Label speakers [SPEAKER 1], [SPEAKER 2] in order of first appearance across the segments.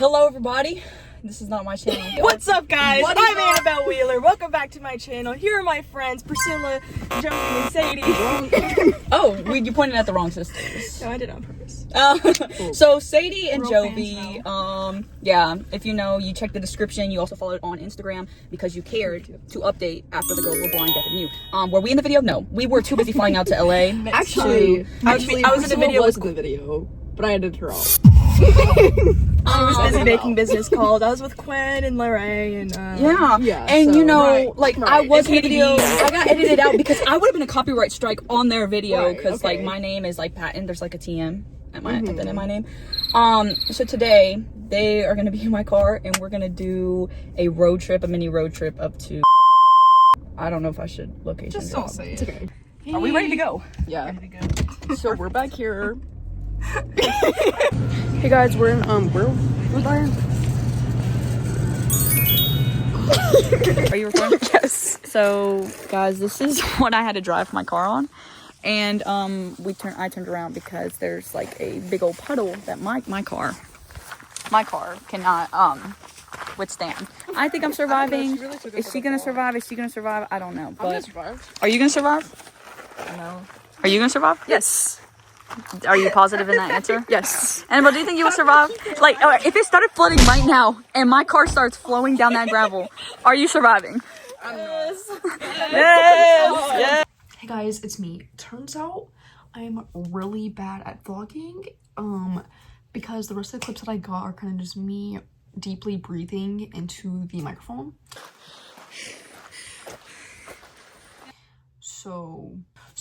[SPEAKER 1] Hello everybody, this is not my channel.
[SPEAKER 2] What's up guys? I'm Annabelle Wheeler. Welcome back to my channel. Here are my friends Priscila, Jovie, and Sadie.
[SPEAKER 1] Oh, you pointed at the wrong sisters.
[SPEAKER 2] No, I did it on purpose.
[SPEAKER 1] So Sadie and
[SPEAKER 2] Real
[SPEAKER 1] Jovie, yeah, if you know, you check the description. You also followed on Instagram because you cared to update after the girls were blind, deaf, and mute. Were we in the video? No, we were too busy flying out to LA.
[SPEAKER 2] Actually, I was in the video.
[SPEAKER 3] Was the video, but I edited her out.
[SPEAKER 2] I was busy making business calls. I was with Quinn and Larray and
[SPEAKER 3] Yeah,
[SPEAKER 1] and
[SPEAKER 3] so,
[SPEAKER 1] you know,
[SPEAKER 3] right,
[SPEAKER 1] like
[SPEAKER 3] right.
[SPEAKER 1] I was in the
[SPEAKER 2] And
[SPEAKER 1] video.
[SPEAKER 2] KDB.
[SPEAKER 1] I got edited out because I would have been a copyright strike on their video
[SPEAKER 3] Right,
[SPEAKER 1] because
[SPEAKER 3] okay.
[SPEAKER 1] like my name is like patent. There's like a TM at my at the end of my name. So today they are gonna be in my car and we're gonna do a road trip, a mini road trip up to. I don't know if I should location.
[SPEAKER 2] Just
[SPEAKER 1] drop.
[SPEAKER 2] don't say
[SPEAKER 3] It's
[SPEAKER 2] it.
[SPEAKER 3] okay.
[SPEAKER 1] Are we ready to go?
[SPEAKER 3] Yeah.
[SPEAKER 2] Ready to go.
[SPEAKER 3] So we're back here. Hey guys, we're in where's Iron?
[SPEAKER 1] Are you recording? Yes. So guys, this is what I had to drive my car on, and I turned around because there's like a big old puddle that my car cannot withstand. I think I'm surviving.
[SPEAKER 3] She really took it
[SPEAKER 1] Is
[SPEAKER 3] for
[SPEAKER 1] she
[SPEAKER 3] the
[SPEAKER 1] gonna
[SPEAKER 3] fall.
[SPEAKER 1] survive? Is she gonna survive? I don't know.
[SPEAKER 3] I'm gonna
[SPEAKER 1] But
[SPEAKER 3] survive.
[SPEAKER 1] are you gonna survive?
[SPEAKER 3] No.
[SPEAKER 1] Are you gonna survive?
[SPEAKER 3] Yes.
[SPEAKER 1] Are you positive in that answer?
[SPEAKER 3] Yes.
[SPEAKER 1] Annabelle, do you think you will survive? Like, if it started flooding right now and my car starts flowing down that gravel, are you surviving?
[SPEAKER 2] Yes.
[SPEAKER 1] Yes.
[SPEAKER 3] Hey guys, it's me. Turns out I'm really bad at vlogging. Because the rest of the clips that I got are kind of just me deeply breathing into the microphone. So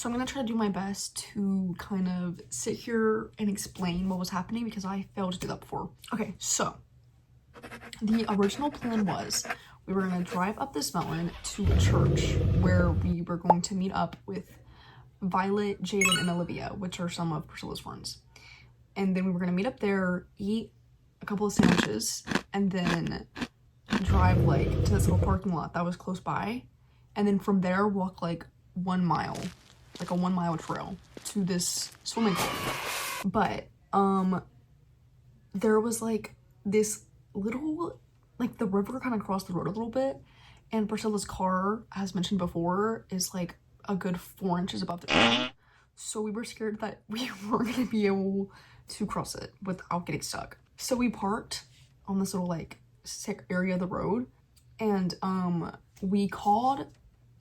[SPEAKER 3] I'm gonna try to do my best to kind of sit here and explain what was happening because I failed to do that before. Okay, so the original plan was we were gonna drive up this mountain to a church where we were going to meet up with Violet, Jaden, and Olivia, which are some of Priscila's friends. And then we were gonna meet up there, eat a couple of sandwiches, and then drive like to this little parking lot that was close by. And then from there walk like 1 mile, like a 1 mile trail to this swimming pool. But there was like this little, like the river kind of crossed the road a little bit, and Priscila's car, as mentioned before, is like a good 4 inches above the ground. So we were scared that we weren't gonna be able to cross it without getting stuck. So we parked on this little like sick area of the road, and we called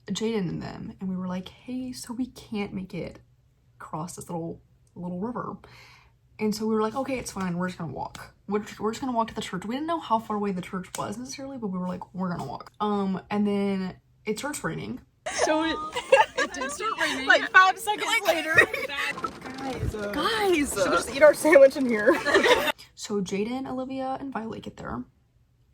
[SPEAKER 3] Jaden and them, and we were like, hey, so we can't make it across this little river. And so we were like, okay, it's fine, we're just gonna walk. We're just gonna walk to the church. We didn't know how far away the church was necessarily, but we were like, we're gonna walk. And then it starts raining.
[SPEAKER 2] So it did start raining. Like 5 seconds later. Guys, should we just eat our sandwich in here?
[SPEAKER 3] So Jaden, Olivia, and Violet get there,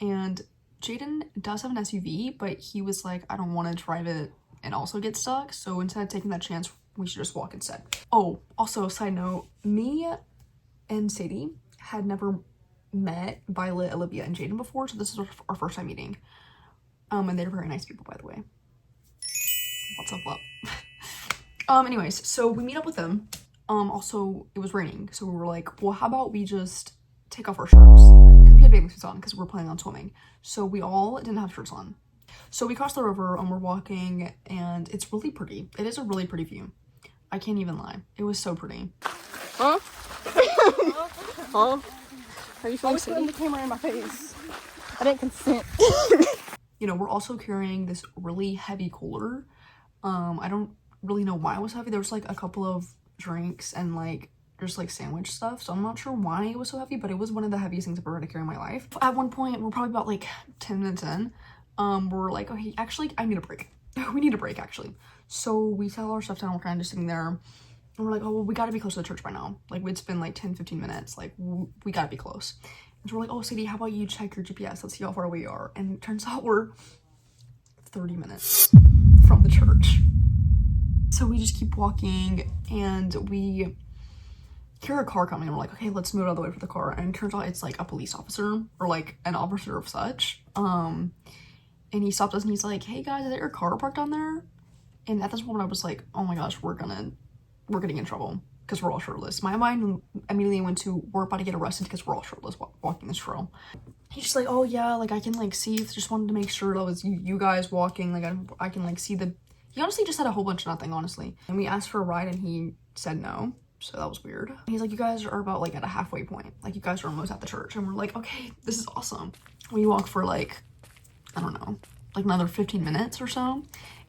[SPEAKER 3] and Jaden does have an SUV, but he was like, I don't want to drive it and also get stuck, so instead of taking that chance, we should just walk instead. Oh, also, side note, me and Sadie had never met Violet, Olivia, and Jaden before, so this is our first time meeting. And they're very nice people, by the way. What's up, love? Anyways, so we meet up with them. Also, it was raining, so we were like, well, how about we just take off our shirts? Because we had bathing suits on because we were planning on swimming. So we all didn't have shirts on. So we crossed the river and we're walking, and it's really pretty. It is a really pretty view. I can't even lie. It was so pretty.
[SPEAKER 2] Huh? Huh?
[SPEAKER 3] Are you feeling
[SPEAKER 2] Putting the camera in my face. I didn't consent.
[SPEAKER 3] You know, we're also carrying this really heavy cooler. I don't really know why it was heavy. There was like a couple of drinks and like just like sandwich stuff, so I'm not sure why it was so heavy, but it was one of the heaviest things I've ever had to carry in my life. At one point, we're probably about like 10 minutes in, we're like, okay, actually I need a break. We need a break, actually. So we set all our stuff down, we're kind of just sitting there, and we're like, oh well, we gotta be close to the church by now. Like, it's been like 10-15 minutes, like we gotta be close. And so we're like, oh Sadie, how about you check your GPS, let's see how far away you are. And it turns out we're 30 minutes from the church. So we just keep walking, and we hear a car coming, and we're like, okay, let's move out of the way for the car. And it turns out it's like a police officer, or like an officer of such. And he stopped us and he's like, hey guys, is that your car parked down there? And at this moment I was like, oh my gosh, we're getting in trouble. because we're all shirtless. My mind immediately went to, we're about to get arrested because we're all shirtless walking this trail. He's just like, oh yeah, like I can like see, just wanted to make sure that was you guys walking, like I can like see the, he honestly just had a whole bunch of nothing, honestly. And we asked for a ride and he said no, so that was weird. He's like, you guys are about like at a halfway point, like you guys are almost at the church. And we're like, okay, this is awesome. We walk for like, I don't know, like another 15 minutes or so.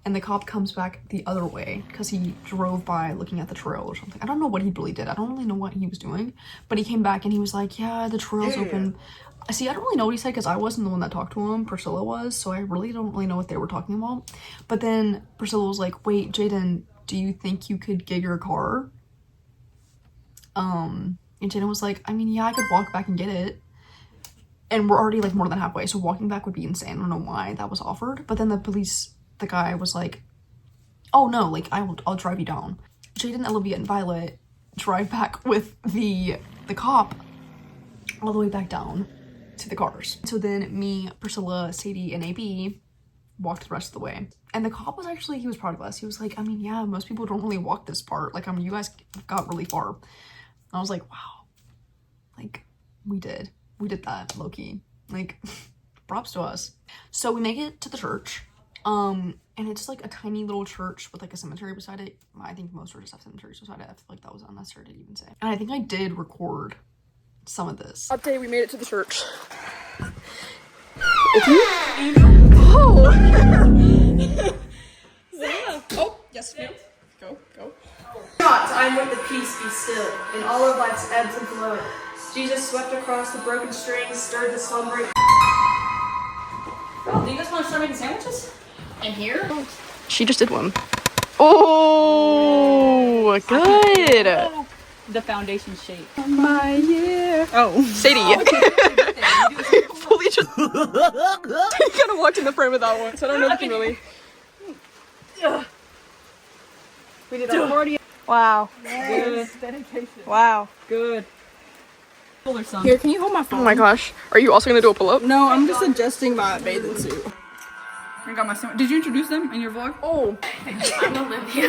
[SPEAKER 3] And the cop comes back the other way because he drove by looking at the trail or something. I don't know what he really did. I don't really know what he was doing. But he came back and he was like, yeah, the trail's open. See, I don't really know what he said because I wasn't the one that talked to him. Priscilla was. So I really don't really know what they were talking about. But then Priscilla was like, wait, Jaden, do you think you could get your car? And Jaden was like, I mean, yeah, I could walk back and get it. And we're already like more than halfway. So walking back would be insane. I don't know why that was offered. But then the guy was like, oh no, like I'll drive you down. Jaden, Olivia, and Violet drive back with the cop all the way back down to the cars. So then me, Priscilla, Sadie, and AB walked the rest of the way. And the cop was actually, he was proud of us. He was like, I mean, yeah, most people don't really walk this part. Like, I mean, you guys got really far. And I was like, wow, like we did that, low-key. Like, props to us. So we make it to the church. And it's like a tiny little church with like a cemetery beside it. I think most churches have cemeteries beside it. I feel like that was unnecessary to even say. And I think I did record some of this.
[SPEAKER 2] Update, we made it to the church.
[SPEAKER 3] Oh!
[SPEAKER 2] Oh, yes, no. Go.
[SPEAKER 4] Not time with the peace be still, in all of life's ebbs and flows. Jesus swept across the broken strings, stirred the slumbering.
[SPEAKER 1] Oh, do you guys want to start making sandwiches? In here?
[SPEAKER 3] She just did one. Oh, good.
[SPEAKER 1] The foundation shape.
[SPEAKER 3] My year.
[SPEAKER 1] Oh.
[SPEAKER 3] Sadie. Fully just kind of walked in the frame of that one, so I don't know if you really.
[SPEAKER 4] We did a party.
[SPEAKER 2] Wow.
[SPEAKER 1] Good.
[SPEAKER 4] Dedication.
[SPEAKER 2] Wow.
[SPEAKER 1] Good.
[SPEAKER 2] Here, can you hold my phone?
[SPEAKER 3] Oh my gosh. Are you also gonna do a pull up?
[SPEAKER 2] No, I'm just adjusting my bathing suit.
[SPEAKER 1] I got my sandwich. Did you introduce them in your vlog?
[SPEAKER 2] Oh.
[SPEAKER 4] I'm Olivia.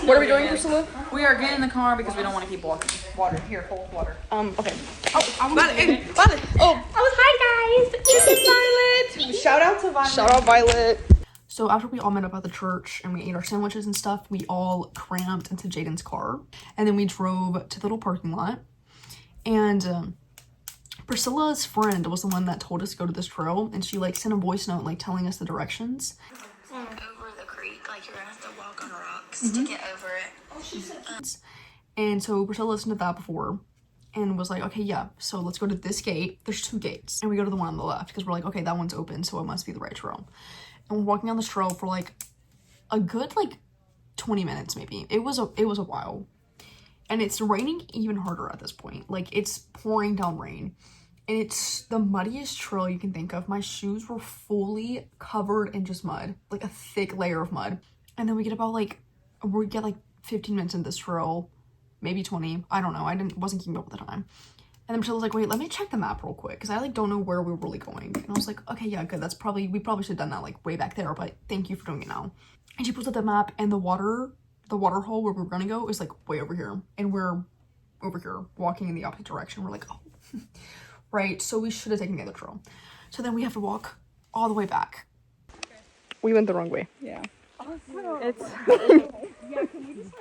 [SPEAKER 3] What are we doing, Priscilla?
[SPEAKER 1] We are getting in the car because we don't want to keep walking. Water. Here, hold water.
[SPEAKER 3] Okay.
[SPEAKER 2] Violet. Oh, hi guys. This is Violet. Shout out to Violet.
[SPEAKER 3] Shout out Violet. So after we all met up at the church and we ate our sandwiches and stuff, we all crammed into Jaden's car. And then we drove to the little parking lot. And Priscilla's friend was the one that told us to go to this trail. And she like sent a voice note like telling us the directions.
[SPEAKER 5] Over the creek, like you're gonna have to walk on rocks to get over it.
[SPEAKER 3] And so Priscilla listened to that before and was like, okay, yeah, so let's go to this gate. There's 2 gates. And we go to the one on the left because we're like, okay, that one's open, so it must be the right trail. And we're walking down this trail for like a good like 20 minutes maybe. It was a while. And it's raining even harder at this point. Like it's pouring down rain. And it's the muddiest trail you can think of. My shoes were fully covered in just mud, like a thick layer of mud. And then we get 15 minutes in this trail, maybe 20. I don't know. Wasn't keeping up with the time. And then Priscilla's like, wait, let me check the map real quick. Cause I like don't know where we're really going. And I was like, okay, yeah, good. We probably should have done that like way back there, but thank you for doing it now. And she pulls up the map and the water hole where we're gonna go is like way over here. And we're over here walking in the opposite direction. We're like, oh, right. So we should have taken the other trail. So then we have to walk all the way back. We went the wrong way.
[SPEAKER 2] Yeah.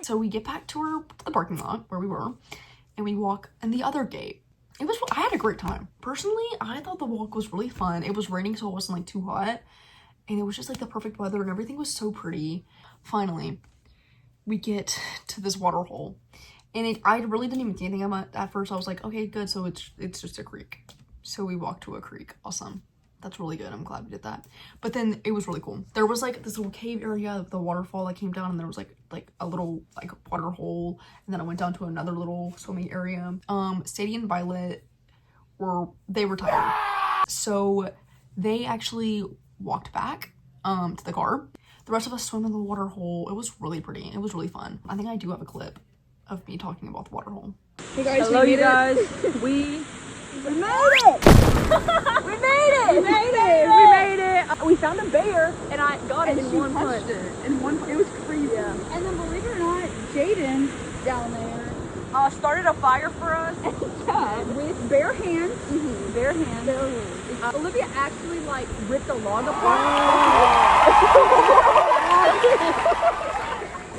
[SPEAKER 3] So we get back to the parking lot where we were and we walk in the other gate. I had a great time. Personally, I thought the walk was really fun. It was raining, so it wasn't like too hot. And it was just like the perfect weather and everything was so pretty. Finally, we get to this water hole. And I really didn't even think anything about it at first. I was like, okay, good. So it's just a creek. So we walked to a creek. Awesome. That's really good. I'm glad we did that. But then it was really cool. There was like this little cave area, the waterfall that came down, and there was like a little like water hole, and then I went down to another little swimming area. Sadie and Violet were tired. So they actually walked back to the car. The rest of us swam in the water hole. It was really pretty. It was really fun. I think I do have a clip of me talking about the water hole.
[SPEAKER 2] Hey guys,
[SPEAKER 1] hello you guys. We
[SPEAKER 2] made it! We made it! We made it! We found a bear and I got it in one punch.
[SPEAKER 4] It was crazy.
[SPEAKER 2] Yeah.
[SPEAKER 4] And then believe it or not,
[SPEAKER 1] Jaden down there
[SPEAKER 2] Started a fire for us.
[SPEAKER 1] with bare hands. Bare hands. Olivia actually like ripped a log apart.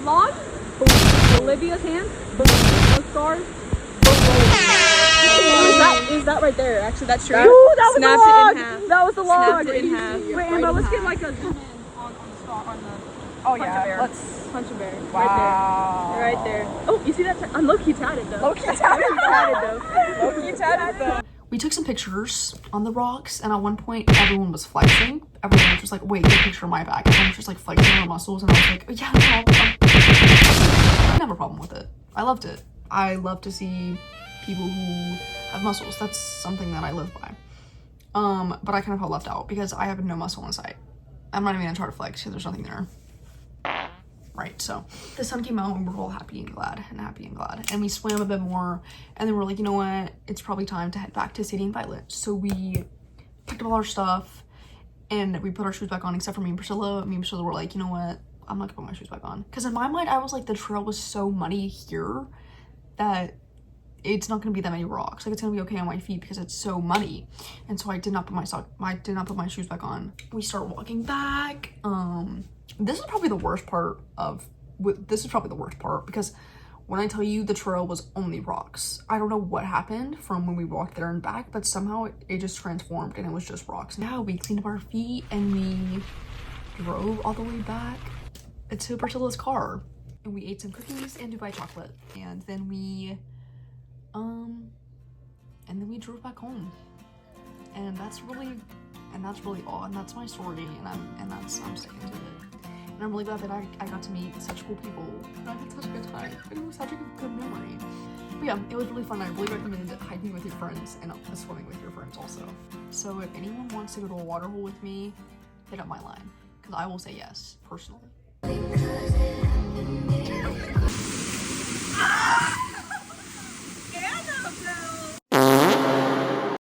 [SPEAKER 1] Log. Olivia's hand. No scars. Is that right there? Actually, that's true.
[SPEAKER 2] Ooh, that was the
[SPEAKER 4] Snapped
[SPEAKER 2] log.
[SPEAKER 4] it in half.
[SPEAKER 2] That was the log.
[SPEAKER 4] Snapped it in half.
[SPEAKER 2] Wait, Annabelle, let's get like a zoom in on the scar on the. Oh yeah,
[SPEAKER 1] bear.
[SPEAKER 2] let's
[SPEAKER 4] Punch a bear.
[SPEAKER 2] wow.
[SPEAKER 4] Right there.
[SPEAKER 2] Oh, you see that? I'm low-key tatted though.
[SPEAKER 4] Low-key tatted though.
[SPEAKER 3] We took some pictures on the rocks, and at one point, everyone was flexing. Everyone was just like, wait, get a picture of my back. Everyone was just like flexing their muscles, and I was like, oh, yeah, no problem. I didn't have a problem with it. I loved it. I love to see people who have muscles. That's something that I live by. But I kind of felt left out because I have no muscle inside. I'm not even gonna try to flex because there's nothing there. Right, so the sun came out and we're all happy and glad. And we swam a bit more, and then we're like, you know what? It's probably time to head back to Sadie and Violet. So we picked up all our stuff and we put our shoes back on, except for me and Priscilla. Me and Priscilla were like, you know what? I'm not gonna put my shoes back on. Because in my mind, I was like, the trail was so muddy here that it's not gonna be that many rocks. Like, it's gonna be okay on my feet because it's so muddy. And so I did not put my shoes back on. We start walking back. This is probably the worst part because when I tell you the trail was only rocks, I don't know what happened from when we walked there and back, but somehow it just transformed and it was just rocks. Now we cleaned up our feet and we drove all the way back to Priscilla's car, and we ate some cookies and Dubai chocolate, and then we drove back home. And that's really all, and that's my story, and I'm sticking to it. And I'm really glad that I got to meet such cool people. And I had such a good time. It was such a good memory. But yeah, it was really fun. I really recommend hiking with your friends and swimming with your friends also. So if anyone wants to go to a water hole with me, hit up my line, because I will say yes, personally.